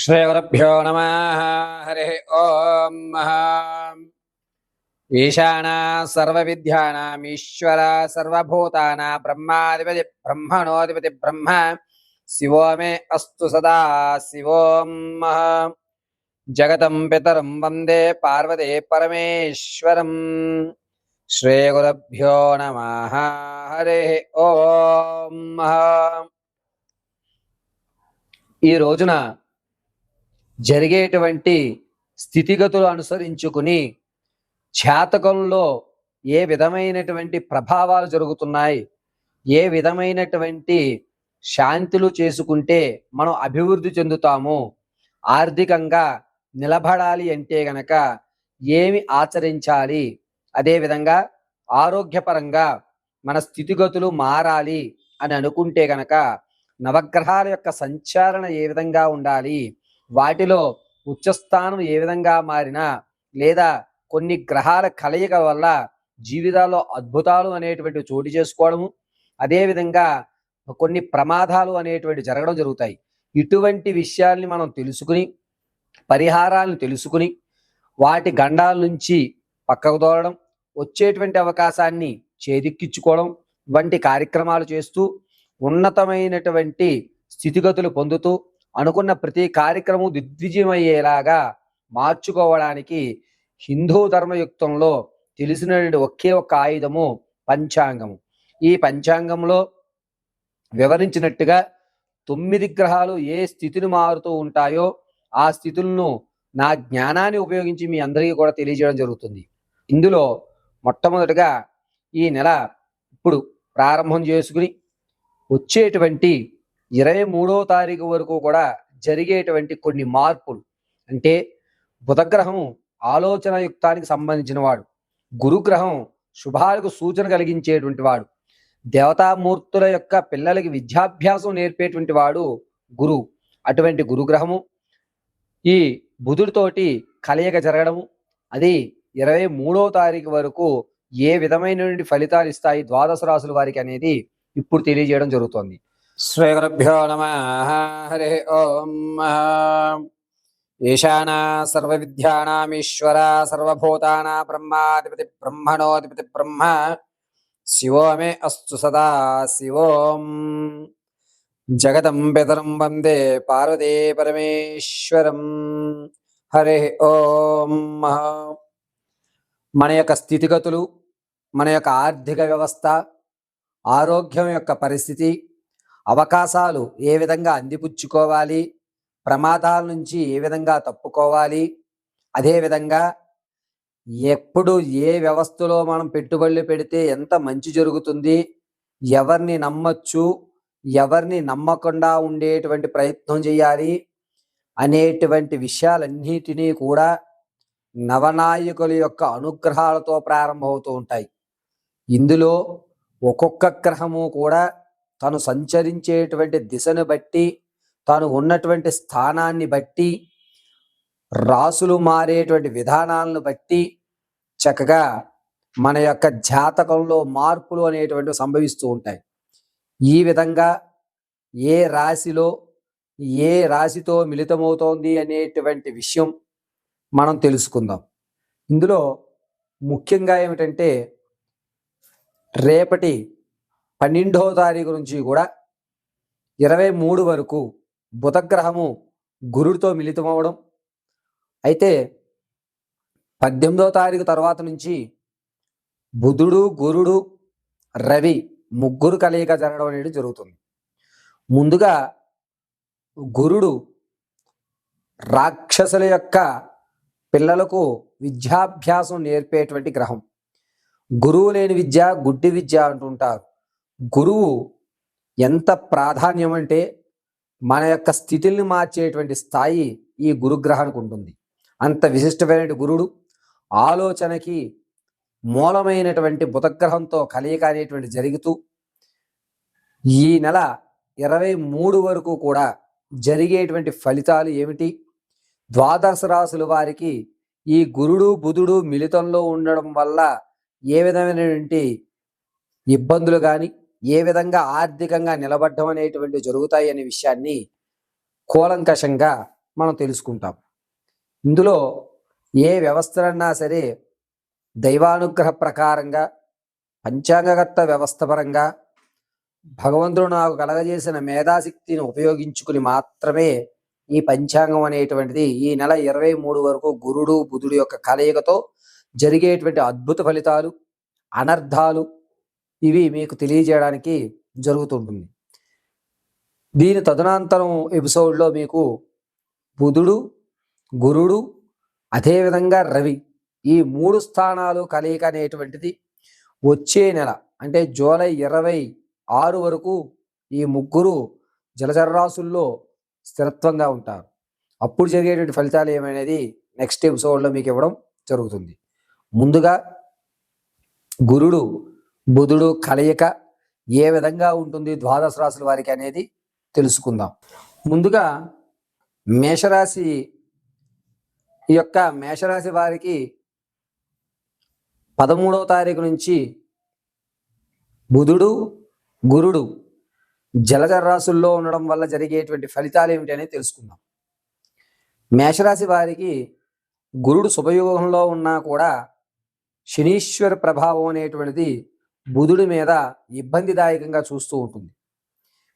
శ్రీగురుభ్యో నమః. హరి ఓం. ఈశాన సర్వవిద్యానాం ఈశ్వర సర్వభూతానాం బ్రహ్మాధిపతి బ్రహ్మణోధిపతి బ్రహ్మ శివో మే అస్తు సదా శివోం. జగతం పితరం వందే పార్వతీ పరమేశ్వరం. శ్రీగురుభ్యో నమః. హరి ఓం. ఈ రోజున జరిగేటువంటి స్థితిగతులు అనుసరించుకుని జాతకంలో ఏ విధమైనటువంటి ప్రభావాలు జరుగుతున్నాయి, ఏ విధమైనటువంటి శాంతులు చేసుకుంటే మనం అభివృద్ధి చెందుతాము, ఆర్థికంగా నిలబడాలి అంటే గనక ఏమి ఆచరించాలి, అదేవిధంగా ఆరోగ్యపరంగా మన స్థితిగతులు మారాలి అని అనుకుంటే గనక నవగ్రహాల యొక్క సంచారణ ఏ విధంగా ఉండాలి, వాటిలో ఉచ్చస్థానం ఏ విధంగా మారినా లేదా కొన్ని గ్రహాల కలయిక వల్ల జీవితాల్లో అద్భుతాలు అనేటువంటి చోటు చేసుకోవడము, అదేవిధంగా కొన్ని ప్రమాదాలు అనేటువంటి జరగడం జరుగుతాయి. ఇటువంటి విషయాల్ని మనం తెలుసుకుని పరిహారాలను తెలుసుకుని వాటి గండాల నుంచి పక్కకు తోలడం, వచ్చేటువంటి అవకాశాన్ని చేదిక్కించుకోవడం వంటి కార్యక్రమాలు చేస్తూ ఉన్నతమైనటువంటి స్థితిగతులు పొందుతూ అనుకున్న ప్రతి కార్యక్రమం దిగ్విజయమయ్యేలాగా మార్చుకోవడానికి హిందూ ధర్మయుక్తంలో తెలిసినటువంటి ఒకే ఒక్క ఆయుధము పంచాంగము. ఈ పంచాంగంలో వివరించినట్టుగా 9 గ్రహాలు ఏ స్థితిని మారుతూ ఉంటాయో ఆ స్థితులను నా జ్ఞానాన్ని ఉపయోగించి మీ అందరికీ కూడా తెలియజేయడం జరుగుతుంది. ఇందులో మొట్టమొదటిగా ఈ నెల ఇప్పుడు ప్రారంభం చేసుకుని వచ్చేటువంటి 23వ తారీఖు వరకు కూడా జరిగేటువంటి కొన్ని మార్పులు, అంటే బుధగ్రహం ఆలోచన యుక్తానికి సంబంధించిన వాడు, గురుగ్రహం శుభాలకు సూచన కలిగించేటువంటి వాడు, దేవతామూర్తుల యొక్క పిల్లలకి విద్యాభ్యాసం నేర్పేటువంటి వాడు గురువు. అటువంటి గురుగ్రహము ఈ బుధుడితోటి కలయిక జరగడము, అది 23వ తారీఖు వరకు ఏ విధమైనటువంటి ఫలితాలు ఇస్తాయి ద్వాదశ రాశుల వారికి అనేది ఇప్పుడు తెలియజేయడం జరుగుతోంది. శ్రీగురుభ్యో నమః. హరి ఓం. ఈశాన సర్వవిద్యానాం ఈశ్వర సర్వభూతానాం బ్రహ్మాధిపతి బ్రహ్మణోధిపతి బ్రహ్మ శివో మే అస్తు సదా శివోం. జగతం పితరం వందే పార్వతీ పరమేశ్వరం. హరి ఓం. మన యొక్క స్థితిగతులు, మన యొక్క ఆర్థిక వ్యవస్థ, ఆరోగ్యం యొక్క పరిస్థితి, అవకాశాలు ఏ విధంగా అందిపుచ్చుకోవాలి, ప్రమాదాల నుంచి ఏ విధంగా తప్పుకోవాలి, అదేవిధంగా ఎప్పుడు ఏ వ్యవస్థలో మనం పెట్టుబడులు పెడితే ఎంత మంచి జరుగుతుంది, ఎవరిని నమ్మచ్చు, ఎవరిని నమ్మకుండా ఉండేటువంటి ప్రయత్నం చేయాలి అనేటువంటి విషయాలన్నిటినీ కూడా నవనాయకుల యొక్క అనుగ్రహాలతో ప్రారంభమవుతూ ఉంటాయి. ఇందులో ఒక్కొక్క గ్రహము కూడా తను సంచరించేటువంటి దిశను బట్టి, తాను ఉన్నటువంటి స్థానాన్ని బట్టి, రాసులు మారేటువంటి విధానాలను బట్టి చక్కగా మన యొక్క జాతకంలో మార్పులు అనేటువంటివి సంభవిస్తూ ఉంటాయి. ఈ విధంగా ఏ రాశిలో ఏ రాశితో మిళితమవుతోంది అనేటువంటి విషయం మనం తెలుసుకుందాం. ఇందులో ముఖ్యంగా ఏమిటంటే రేపటి 12వ తారీఖు నుంచి కూడా 23 వరకు బుధగ్రహము గురుడితో మిళితమవడం, అయితే 18వ తారీఖు తర్వాత నుంచి బుధుడు, గురుడు, రవి ముగ్గురు కలయిక జరగడం అనేది జరుగుతుంది. ముందుగా గురుడు రాక్షసుల యొక్క పిల్లలకు విద్యాభ్యాసం నేర్పేటువంటి గ్రహం. గురువు లేని విద్య గుడ్డి విద్య అంటుంటారు. గురువు ఎంత ప్రాధాన్యం అంటే మన యొక్క స్థితిని మార్చేటువంటి స్థాయి ఈ గురుగ్రహానికి ఉంటుంది. అంత విశిష్టమైన గురుడు ఆలోచనకి మూలమైనటువంటి బుధగ్రహంతో కలయిక అనేటువంటి జరుగుతూ ఈ నెల 23 వరకు కూడా జరిగేటువంటి ఫలితాలు ఏమిటి, ద్వాదశ రాశుల వారికి ఈ గురుడు బుధుడు మిళితంలో ఉండడం వల్ల ఏ విధమైనటువంటి ఇబ్బందులు కానీ, ఏ విధంగా ఆర్థికంగా నిలబడడం అనేటువంటి జరుగుతాయి అనే విషయాన్ని కూలంకషంగా మనం తెలుసుకుంటాం. ఇందులో ఏ వ్యవస్థలన్నా సరే దైవానుగ్రహ ప్రకారంగా పంచాంగకర్త వ్యవస్థ పరంగా భగవంతుడు నాకు కలగజేసిన మేధాశక్తిని ఉపయోగించుకుని మాత్రమే ఈ పంచాంగం అనేటువంటిది ఈ నెల 23 వరకు గురుడు బుధుడు యొక్క కలయికతో జరిగేటువంటి అద్భుత ఫలితాలు, అనర్థాలు ఇవి మీకు తెలియజేయడానికి జరుగుతుంటుంది. దీని తదనంతరం ఎపిసోడ్లో మీకు బుధుడు, గురుడు, అదేవిధంగా రవి ఈ 3 స్థానాలు కలయిక అనేటువంటిది వచ్చే నెల అంటే జూలై 26 వరకు ఈ ముగ్గురు జలచర రాశుల్లో స్థిరత్వంగా ఉంటారు. అప్పుడు జరిగేటువంటి ఫలితాలు ఏమనేది నెక్స్ట్ ఎపిసోడ్లో మీకు ఇవ్వడం జరుగుతుంది. ముందుగా గురుడు బుధుడు కలయిక ఏ విధంగా ఉంటుంది ద్వాదశ రాశుల వారికి అనేది తెలుసుకుందాం. ముందుగా మేషరాశి మేషరాశి వారికి 13వ తారీఖు నుంచి బుధుడు గురుడు జలచర రాశుల్లో ఉండడం వల్ల జరిగేటువంటి ఫలితాలు ఏమిటి అనేది తెలుసుకుందాం. మేషరాశి వారికి గురుడు శుభయోగంలో ఉన్నా కూడా శనీశ్వర ప్రభావం అనేటువంటిది బుధుడి మీద ఇబ్బందిదాయకంగా చూస్తూ ఉంటుంది.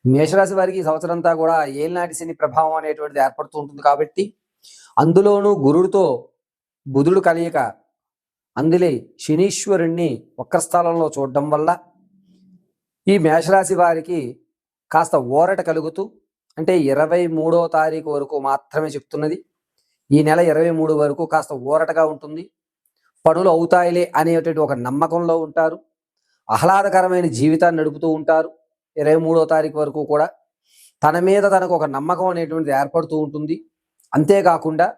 మేషరాశి వారికి సంవత్సరంతా కూడా ఏలినాటి శని ప్రభావం అనేటువంటిది ఏర్పడుతూ ఉంటుంది. కాబట్టి అందులోనూ గురుడితో బుధుడు కలయిక, అందులో శనీశ్వరుణ్ణి వక్రస్థానంలో చూడడం వల్ల ఈ మేషరాశి వారికి కాస్త ఊరట కలుగుతూ, అంటే 23వ తారీఖు వరకు మాత్రమే చెప్తున్నది. ఈ నెల 23 వరకు కాస్త ఊరటగా ఉంటుంది. పనులు అవుతాయిలే అనేటువంటి ఒక నమ్మకంలో ఉంటారు. ఆహ్లాదకరమైన జీవితాన్ని నడుపుతూ ఉంటారు. 23వ తారీఖు వరకు కూడా తన మీద తనకు ఒక నమ్మకం అనేటువంటిది ఏర్పడుతూ ఉంటుంది. అంతేకాకుండా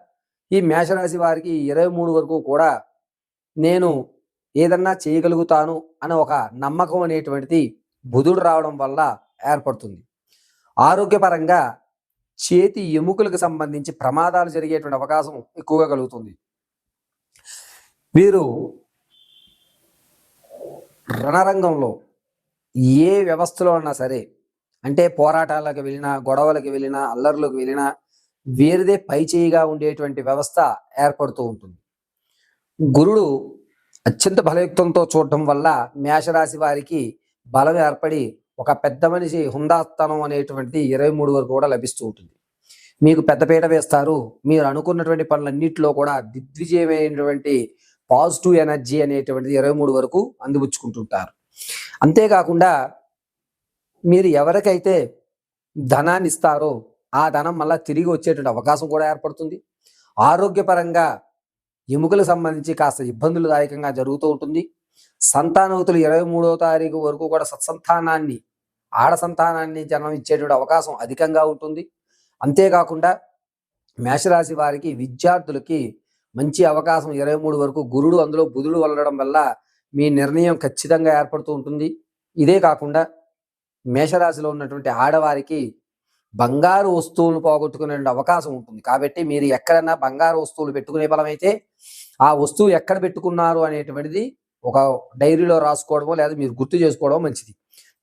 ఈ మేషరాశి వారికి 23 వరకు కూడా నేను ఏదన్నా చేయగలుగుతాను అనే ఒక నమ్మకం అనేటువంటిది బుధుడు రావడం వల్ల ఏర్పడుతుంది. ఆరోగ్యపరంగా చేతి ఎముకలకు సంబంధించి ప్రమాదాలు జరిగేటువంటి అవకాశం ఎక్కువగా కలుగుతుంది. వీరు రణరంగంలో ఏ వ్యవస్థలో ఉన్నా సరే, అంటే పోరాటాలకు వెళ్ళినా, గొడవలకు వెళ్ళినా, అల్లర్లకు వెళ్ళినా వీరిదే పై చేయిగా ఉండేటువంటి వ్యవస్థ ఏర్పడుతూ ఉంటుంది. గురుడు అత్యంత బలయుక్తంతో చూడటం వల్ల మేషరాశి వారికి బలం ఏర్పడి ఒక పెద్ద మనిషి హుందాతనం అనేటువంటిది 23 వరకు కూడా లభిస్తూ ఉంటుంది. మీకు పెద్దపీట వేస్తారు. మీరు అనుకున్నటువంటి పనులన్నింటిలో కూడా దిగ్విజయమైనటువంటి పాజిటివ్ ఎనర్జీ అనేటువంటిది 23 వరకు అందిపుచ్చుకుంటుంటారు. అంతేకాకుండా మీరు ఎవరికైతే ధనాన్ని ఇస్తారో ఆ ధనం మళ్ళీ తిరిగి వచ్చేటువంటి అవకాశం కూడా ఏర్పడుతుంది. ఆరోగ్యపరంగా ఎముకలకు సంబంధించి కాస్త ఇబ్బందులదాయకంగా జరుగుతూ ఉంటుంది. సంతానవతులు 23వ తారీఖు వరకు కూడా సత్సంతానాన్ని, ఆడ సంతానాన్ని జన్మ ఇచ్చేటువంటి అవకాశం అధికంగా ఉంటుంది. అంతేకాకుండా మేషరాశి వారికి విద్యార్థులకి మంచి అవకాశం 23 వరకు గురుడు అందులో బుధుడు వెళ్ళడం వల్ల మీ నిర్ణయం ఖచ్చితంగా ఏర్పడుతూ ఉంటుంది. ఇదే కాకుండా మేషరాశిలో ఉన్నటువంటి ఆడవారికి బంగారు వస్తువులు పోగొట్టుకునే అవకాశం ఉంటుంది. కాబట్టి మీరు ఎక్కడన్నా బంగారు వస్తువులు పెట్టుకునే బలమైతే ఆ వస్తువు ఎక్కడ పెట్టుకున్నారు అనేటువంటిది ఒక డైరీలో రాసుకోవడమో లేదా మీరు గుర్తు చేసుకోవడం మంచిది.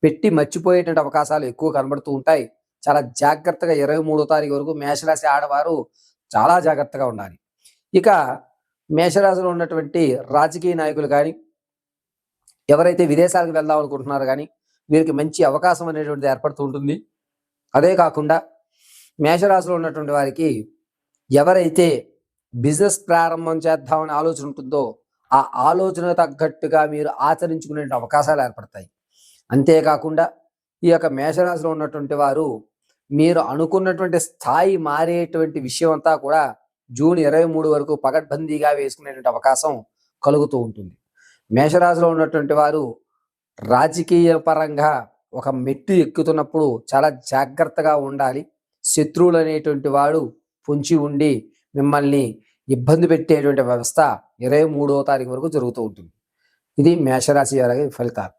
పెట్టి మర్చిపోయేటువంటి అవకాశాలు ఎక్కువ కనబడుతూ ఉంటాయి. చాలా జాగ్రత్తగా 23వ తారీఖు వరకు మేషరాశి ఆడవారు చాలా జాగ్రత్తగా ఉండాలి. ఇక మేషరాశిలో ఉన్నటువంటి రాజకీయ నాయకులు కానీ, ఎవరైతే విదేశాలకు వెళ్దాం అనుకుంటున్నారో కానీ వీరికి మంచి అవకాశం అనేటువంటిది ఏర్పడుతూ ఉంటుంది. అదే కాకుండా మేషరాశిలో ఉన్నటువంటి వారికి ఎవరైతే బిజినెస్ ప్రారంభం చేద్దామని ఆలోచన ఉంటుందో ఆ ఆలోచన తగ్గట్టుగా మీరు ఆచరించుకునే అవకాశాలు ఏర్పడతాయి. అంతేకాకుండా ఈ యొక్క మేషరాశిలో ఉన్నటువంటి వారు మీరు అనుకున్నటువంటి స్థాయి మారేటువంటి విషయం అంతా కూడా జూన్ 23 వరకు పకడ్బందీగా వేసుకునేటువంటి అవకాశం కలుగుతూ ఉంటుంది. మేషరాశిలో ఉన్నటువంటి వారు రాజకీయ పరంగా ఒక మెట్టు ఎక్కుతున్నప్పుడు చాలా జాగ్రత్తగా ఉండాలి. శత్రువులు అనేటువంటి వాడు పొంచి ఉండి మిమ్మల్ని ఇబ్బంది పెట్టేటువంటి వ్యవస్థ 23వ తారీఖు వరకు జరుగుతూ ఉంటుంది. ఇది మేషరాశి వారి ఫలితాలు.